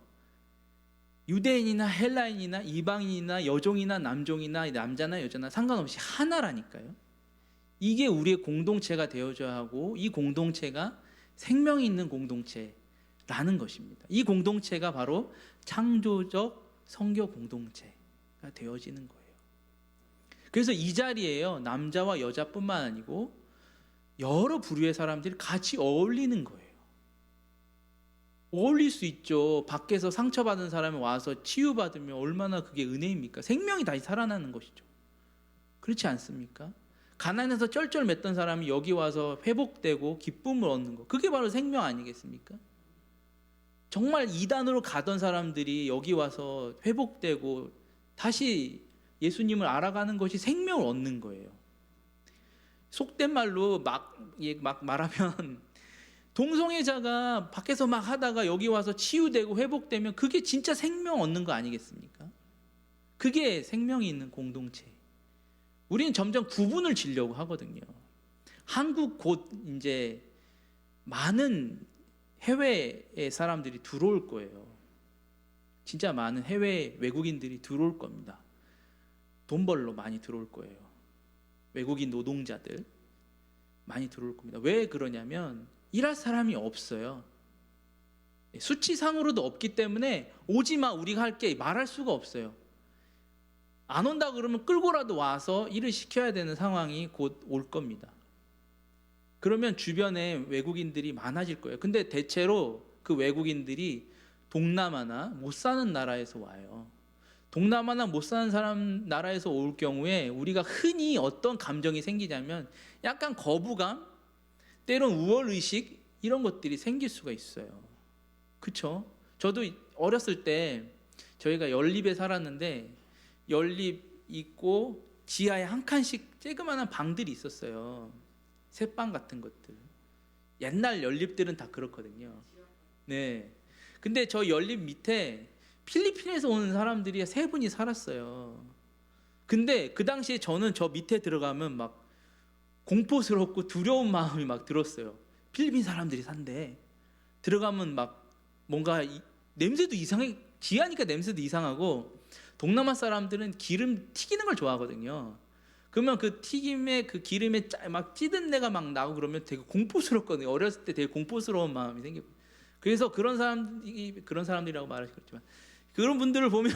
유대인이나 헬라인이나 이방인이나 여종이나 남종이나 남자나 여자나 상관없이 하나라니까요. 이게 우리의 공동체가 되어져야 하고, 이 공동체가 생명이 있는 공동체라는 것입니다. 이 공동체가 바로 창조적 성교 공동체가 되어지는 거예요. 그래서 이 자리에요, 남자와 여자뿐만 아니고 여러 부류의 사람들이 같이 어울리는 거예요. 어울릴 수 있죠. 밖에서 상처받은 사람이 와서 치유받으면 얼마나 그게 은혜입니까? 생명이 다시 살아나는 것이죠. 그렇지 않습니까? 가난해서 쩔쩔맸던 사람이 여기 와서 회복되고 기쁨을 얻는 것, 그게 바로 생명 아니겠습니까? 정말 이단으로 가던 사람들이 여기 와서 회복되고 다시 예수님을 알아가는 것이 생명을 얻는 거예요. 속된 말로 막 말하면 동성애자가 밖에서 막 하다가 여기 와서 치유되고 회복되면 그게 진짜 생명 얻는 거 아니겠습니까? 그게 생명이 있는 공동체. 우리는 점점 구분을 지려고 하거든요. 한국 곧 이제 많은 해외의 사람들이 들어올 거예요. 진짜 많은 해외 외국인들이 들어올 겁니다. 돈 벌러 많이 들어올 거예요. 외국인 노동자들 많이 들어올 겁니다. 왜 그러냐면 일할 사람이 없어요. 수치상으로도 없기 때문에 오지마, 우리가 할게 말할 수가 없어요. 안 온다 그러면 끌고라도 와서 일을 시켜야 되는 상황이 곧 올 겁니다. 그러면 주변에 외국인들이 많아질 거예요. 근데 대체로 그 외국인들이 동남아나 못 사는 나라에서 와요. 동남아나 못 사는 사람 나라에서 올 경우에 우리가 흔히 어떤 감정이 생기냐면 약간 거부감, 때론 우월의식, 이런 것들이 생길 수가 있어요. 그렇죠? 저도 어렸을 때 저희가 연립에 살았는데 연립 있고 지하에 한 칸씩 쬐그만한 방들이 있었어요. 새방 같은 것들. 옛날 연립들은 다 그렇거든요. 네. 근데 저 연립 밑에 필리핀에서 오는 사람들이 세 분이 살았어요. 근데 그 당시에 저는 저 밑에 들어가면 막 공포스럽고 두려운 마음이 막 들었어요. 필리핀 사람들이 산대. 들어가면 막 뭔가 냄새도 이상하게 귀하니까 냄새도 이상하고, 동남아 사람들은 기름 튀기는 걸 좋아하거든요. 그러면 그 튀김에 그 기름에 막 찌든 내가 막 나고 그러면 되게 공포스럽거든요. 어렸을 때 되게 공포스러운 마음이 생기고. 그래서 그런 사람들이라고 말하기 그렇지만, 그런 분들을 보면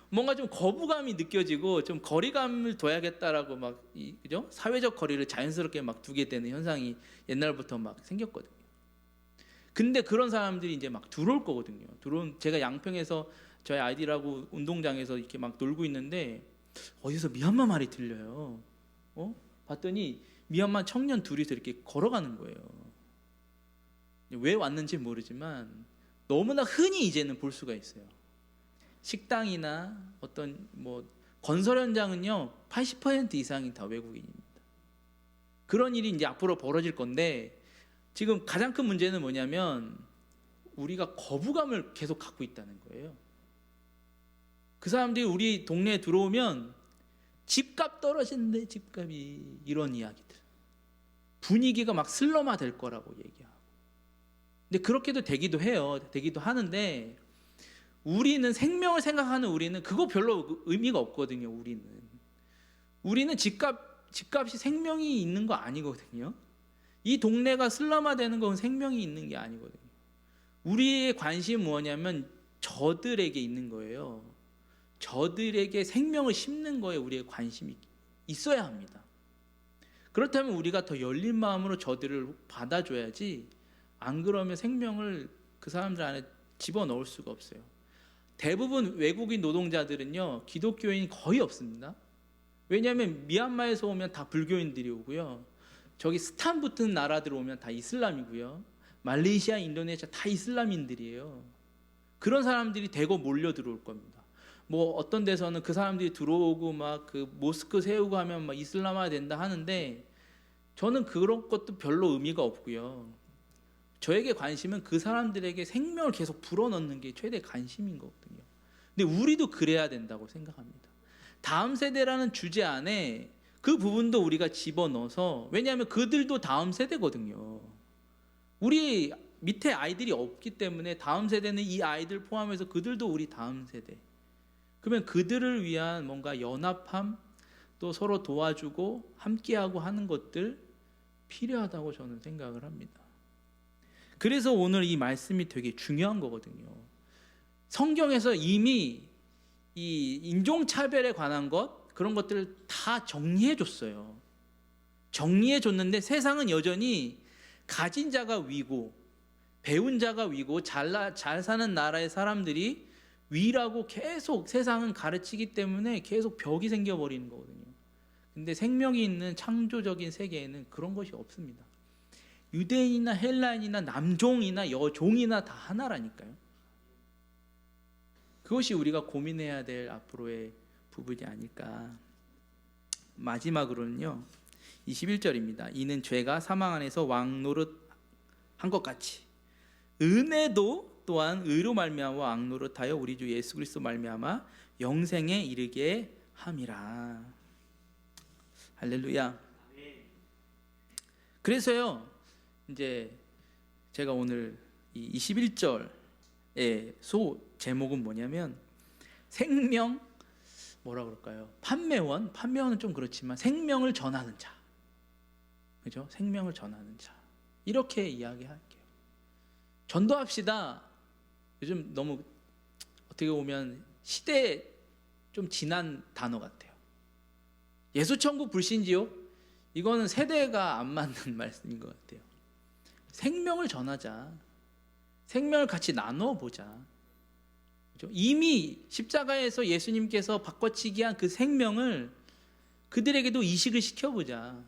뭔가 좀 거부감이 느껴지고 좀 거리감을 둬야겠다라고 막 그죠? 사회적 거리를 자연스럽게 막 두게 되는 현상이 옛날부터 막 생겼거든요. 근데 그런 사람들이 이제 막 들어올 거거든요. 제가 양평에서 저희 아이들하고 운동장에서 이렇게 막 놀고 있는데 어디서 미얀마 말이 들려요. 봤더니 미얀마 청년 둘이서 이렇게 걸어가는 거예요. 왜 왔는지 모르지만 너무나 흔히 이제는 볼 수가 있어요. 식당이나 어떤 뭐 건설 현장은요 80% 이상이 다 외국인입니다. 그런 일이 이제 앞으로 벌어질 건데, 지금 가장 큰 문제는 뭐냐면 우리가 거부감을 계속 갖고 있다는 거예요. 그 사람들이 우리 동네에 들어오면 집값 떨어진대, 집값이, 이런 이야기들, 분위기가 막 슬럼화 될 거라고 얘기하고. 근데 그렇게도 되기도 해요. 되기도 하는데, 우리는 생명을 생각하는 우리는 그거 별로 의미가 없거든요. 우리는 집값이 생명이 있는 거 아니거든요. 이 동네가 슬럼화 되는 건 생명이 있는 게 아니거든요. 우리의 관심은 뭐냐면 저들에게 있는 거예요. 저들에게 생명을 심는 거에 우리의 관심이 있어야 합니다. 그렇다면 우리가 더 열린 마음으로 저들을 받아줘야지, 안 그러면 생명을 그 사람들 안에 집어넣을 수가 없어요. 대부분 외국인 노동자들은요 기독교인이 거의 없습니다. 왜냐하면 미얀마에서 오면 다 불교인들이 오고요, 저기 스탄 붙은 나라들 오면 다 이슬람이고요, 말레이시아, 인도네시아 다 이슬람인들이에요. 그런 사람들이 대거 몰려 들어올 겁니다. 뭐 어떤 데서는 그 사람들이 들어오고 막 그 모스크 세우고 하면 막 이슬람화 된다 하는데, 저는 그런 것도 별로 의미가 없고요. 저에게 관심은 그 사람들에게 생명을 계속 불어넣는 게 최대 관심인 거거든요. 근데 우리도 그래야 된다고 생각합니다. 다음 세대라는 주제 안에 그 부분도 우리가 집어넣어서, 왜냐하면 그들도 다음 세대거든요. 우리 밑에 아이들이 없기 때문에 다음 세대는 이 아이들 포함해서 그들도 우리 다음 세대. 그러면 그들을 위한 뭔가 연합함, 또 서로 도와주고 함께하고 하는 것들 필요하다고 저는 생각을 합니다. 그래서 오늘 이 말씀이 되게 중요한 거거든요. 성경에서 이미 이 인종차별에 관한 것, 그런 것들을 다 정리해 줬어요. 정리해 줬는데 세상은 여전히 가진 자가 위고, 배운 자가 위고, 잘 사는 나라의 사람들이 위라고 계속 세상은 가르치기 때문에 계속 벽이 생겨버리는 거거든요. 근데 생명이 있는 창조적인 세계에는 그런 것이 없습니다. 유대인이나 헬라인이나 남종이나 여종이나 다 하나라니까요. 그것이 우리가 고민해야 될 앞으로의 부분이 아닐까. 마지막으로는요 21절입니다. 이는 죄가 사망 안에서 왕노릇 한 것 같이 은혜도 또한 의로 말미암아 왕노릇하여 우리 주 예수 그리스도 말미암아 영생에 이르게 함이라. 할렐루야. 그래서요 이제 제가 오늘 이 21절의 제목은 뭐냐면 생명, 뭐라 그럴까요? 판매원은 좀 그렇지만 생명을 전하는 자, 그죠? 생명을 전하는 자, 이렇게 이야기할게요. 전도합시다. 요즘 너무 어떻게 보면 시대에 좀 지난 단어 같아요. 예수천국 불신지옥, 이거는 세대가 안 맞는 말씀인 것 같아요. 생명을 전하자. 생명을 같이 나누어 보자. 그렇죠? 이미 십자가에서 예수님께서 바꿔치기 한 그 생명을 그들에게도 이식을 시켜보자.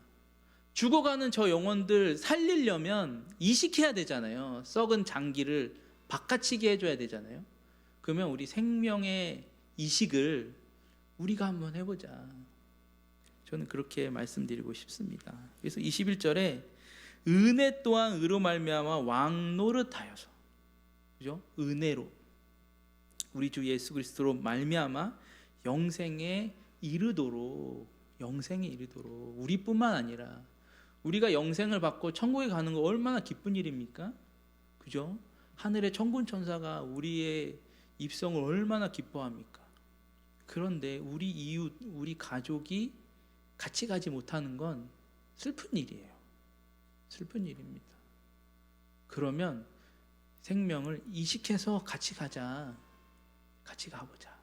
죽어가는 저 영혼들 살리려면 이식해야 되잖아요. 썩은 장기를 바꿔치기 해줘야 되잖아요. 그러면 우리 생명의 이식을 우리가 한번 해보자. 저는 그렇게 말씀드리고 싶습니다. 그래서 21절에 은혜 또한 의로 말미암아 왕노릇하여서, 그죠? 은혜로 우리 주 예수 그리스도로 말미암아 영생에 이르도록, 우리뿐만 아니라 우리가 영생을 받고 천국에 가는 거 얼마나 기쁜 일입니까? 그죠? 하늘의 천군 천사가 우리의 입성을 얼마나 기뻐합니까? 그런데 우리 이웃, 우리 가족이 같이 가지 못하는 건 슬픈 일이에요. 슬픈 일입니다. 그러면 생명을 이식해서 같이 가자. 같이 가보자.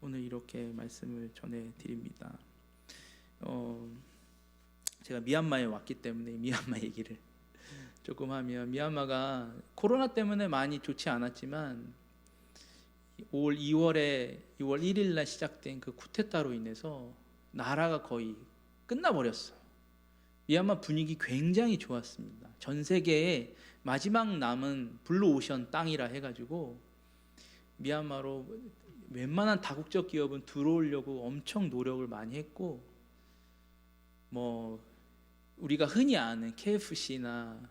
오늘 이렇게 말씀을 전해드립니다. 제가 미얀마에 왔기 때문에 미얀마 얘기를 조금 하면, 미얀마가 코로나 때문에 많이 좋지 않았지만 2월 1일 날 시작된 그 쿠데타로 인해서 나라가 거의 끝나버렸어요. 미얀마 분위기 굉장히 좋았습니다. 전 세계에 마지막 남은 블루오션 땅이라 해가지고 미얀마로 웬만한 다국적 기업은 들어오려고 엄청 노력을 많이 했고, 뭐 우리가 흔히 아는 KFC나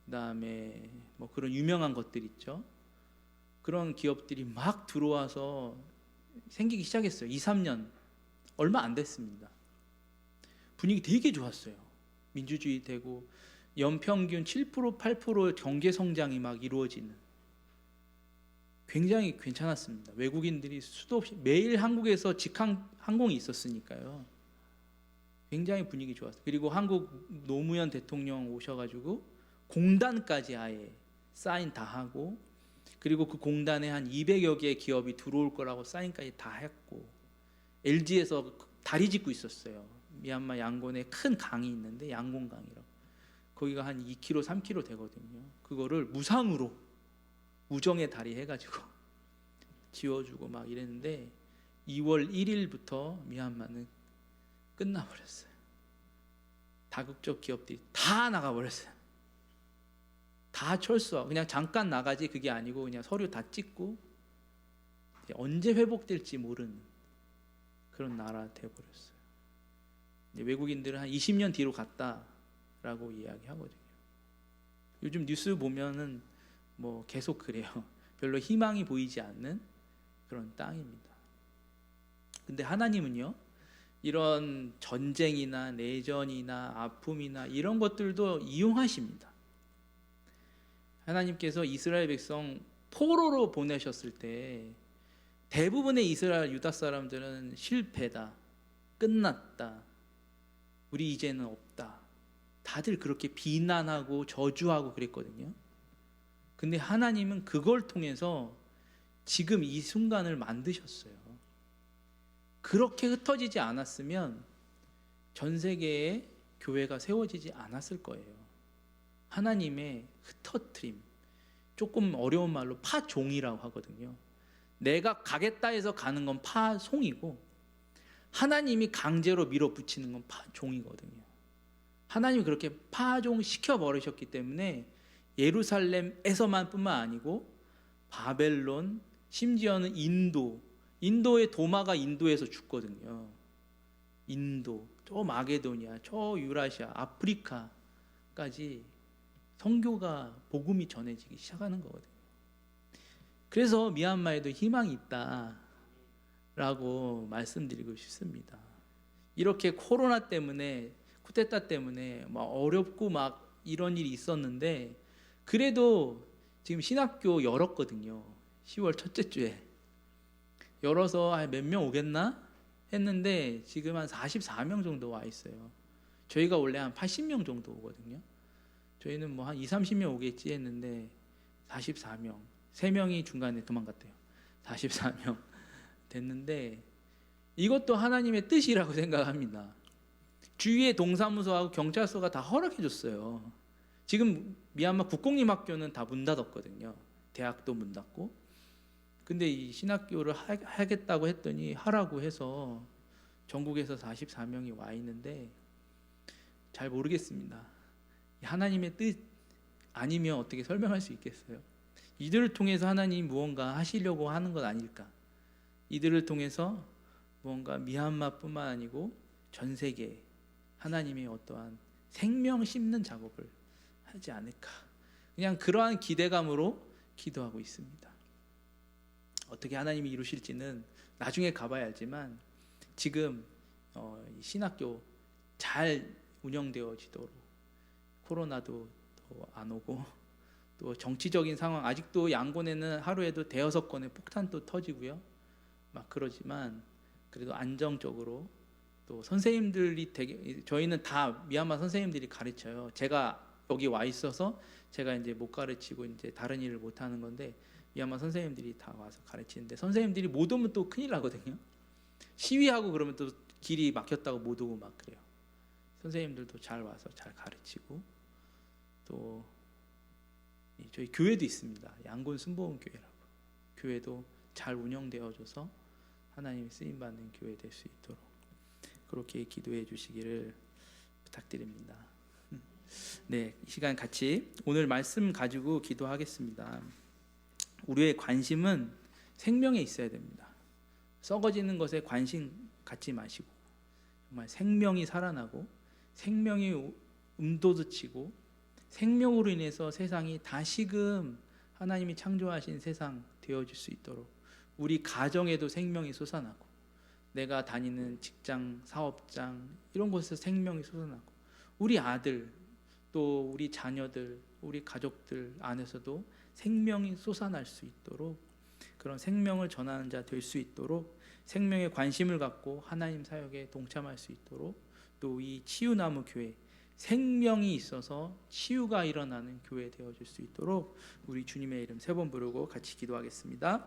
그다음에 뭐 그런 유명한 것들 있죠. 그런 기업들이 막 들어와서 생기기 시작했어요. 2, 3년 얼마 안 됐습니다. 분위기 되게 좋았어요. 민주주의 되고 연평균 7%, 8% 경제 성장이 막 이루어지는, 굉장히 괜찮았습니다. 외국인들이 수도 없이 매일 한국에서 항공이 있었으니까요. 굉장히 분위기 좋았어요. 그리고 한국 노무현 대통령 오셔가지고 공단까지 아예 사인 다 하고, 그리고 그 공단에 한 200여 개의 기업이 들어올 거라고 사인까지 다 했고, LG에서 다리 짓고 있었어요. 미얀마 양곤에 큰 강이 있는데 양곤강이라고, 거기가 한 2km, 3km 되거든요. 그거를 무상으로 우정의 다리 해가지고 지어주고 막 이랬는데 2월 1일부터 미얀마는 끝나버렸어요. 다국적 기업들이 다 나가버렸어요. 다 철수하고, 그냥 잠깐 나가지 그게 아니고 그냥 서류 다 찍고 언제 회복될지 모르는 그런 나라 돼버렸어요. 외국인들은 한 20년 뒤로 갔다라고 이야기하거든요. 요즘 뉴스 보면은 뭐 계속 그래요. 별로 희망이 보이지 않는 그런 땅입니다. 근데 하나님은요, 이런 전쟁이나 내전이나 아픔이나 이런 것들도 이용하십니다. 하나님께서 이스라엘 백성 포로로 보내셨을 때 대부분의 이스라엘 유다 사람들은 실패다, 끝났다, 우리 이제는 없다, 다들 그렇게 비난하고 저주하고 그랬거든요. 근데 하나님은 그걸 통해서 지금 이 순간을 만드셨어요. 그렇게 흩어지지 않았으면 전 세계에 교회가 세워지지 않았을 거예요. 하나님의 흩어트림, 조금 어려운 말로 파종이라고 하거든요. 내가 가겠다 해서 가는 건 파송이고, 하나님이 강제로 밀어붙이는 건 파종이거든요. 하나님이 그렇게 파종시켜 버리셨기 때문에 예루살렘에서만 뿐만 아니고 바벨론, 심지어는 인도의 도마가 인도에서 죽거든요. 인도, 저 마게도니아, 저 유라시아, 아프리카까지 선교가, 복음이 전해지기 시작하는 거거든요. 그래서 미얀마에도 희망이 있다라고 말씀드리고 싶습니다. 이렇게 코로나 때문에, 쿠데타 때문에 막 어렵고 막 이런 일이 있었는데, 그래도 지금 신학교 열었거든요. 10월 첫째 주에 열어서 몇 명 오겠나 했는데 지금 한 44명 정도 와 있어요. 저희가 원래 한 80명 정도 오거든요. 저희는 뭐 한 2, 30명 오겠지 했는데 44명, 3명이 중간에 도망갔대요. 44명 됐는데, 이것도 하나님의 뜻이라고 생각합니다. 주위에 동사무소하고 경찰서가 다 허락해 줬어요. 지금 미얀마 국공립학교는 다 문 닫았거든요. 대학도 문 닫고. 근데 이 신학교를 하겠다고 했더니 하라고 해서 전국에서 44명이 와 있는데, 잘 모르겠습니다. 하나님의 뜻 아니면 어떻게 설명할 수 있겠어요? 이들을 통해서 하나님이 무언가 하시려고 하는 것 아닐까? 이들을 통해서 무언가 미얀마뿐만 아니고 전 세계에 하나님의 어떠한 생명 심는 작업을 하지 않을까? 그냥 그러한 기대감으로 기도하고 있습니다. 어떻게 하나님이 이루실지는 나중에 가봐야 알지만, 지금 신학교 잘 운영되어지도록, 코로나도 더 안 오고 또 정치적인 상황, 아직도 양곤에는 하루에도 대여섯 건의 폭탄도 터지고요. 막 그러지만 그래도 안정적으로, 또 선생님들이 되게, 저희는 다 미얀마 선생님들이 가르쳐요. 제가 여기 와 있어서 제가 이제 못 가르치고 이제 다른 일을 못 하는 건데, 미얀마 선생님들이 다 와서 가르치는데, 선생님들이 못 오면 또 큰일 나거든요. 시위하고 그러면 또 길이 막혔다고 못 오고 막 그래요. 선생님들도 잘 와서 잘 가르치고, 또 저희 교회도 있습니다. 양곤 순복음 교회라고. 교회도 잘 운영되어져서 하나님이 쓰임 받는 교회 될 수 있도록 그렇게 기도해 주시기를 부탁드립니다. 네, 이 시간 같이 오늘 말씀 가지고 기도하겠습니다. 우리의 관심은 생명에 있어야 됩니다. 썩어지는 것에 관심 갖지 마시고, 정말 생명이 살아나고 생명이 음돋으치고 생명으로 인해서 세상이 다시금 하나님이 창조하신 세상 되어질 수 있도록, 우리 가정에도 생명이 솟아나고, 내가 다니는 직장, 사업장 이런 곳에서 생명이 솟아나고, 우리 아들, 또 우리 자녀들, 우리 가족들 안에서도 생명이 솟아날 수 있도록, 그런 생명을 전하는 자 될 수 있도록, 생명에 관심을 갖고 하나님 사역에 동참할 수 있도록, 또 이 치유나무 교회, 생명이 있어서 치유가 일어나는 교회 되어질 수 있도록 우리 주님의 이름 세 번 부르고 같이 기도하겠습니다.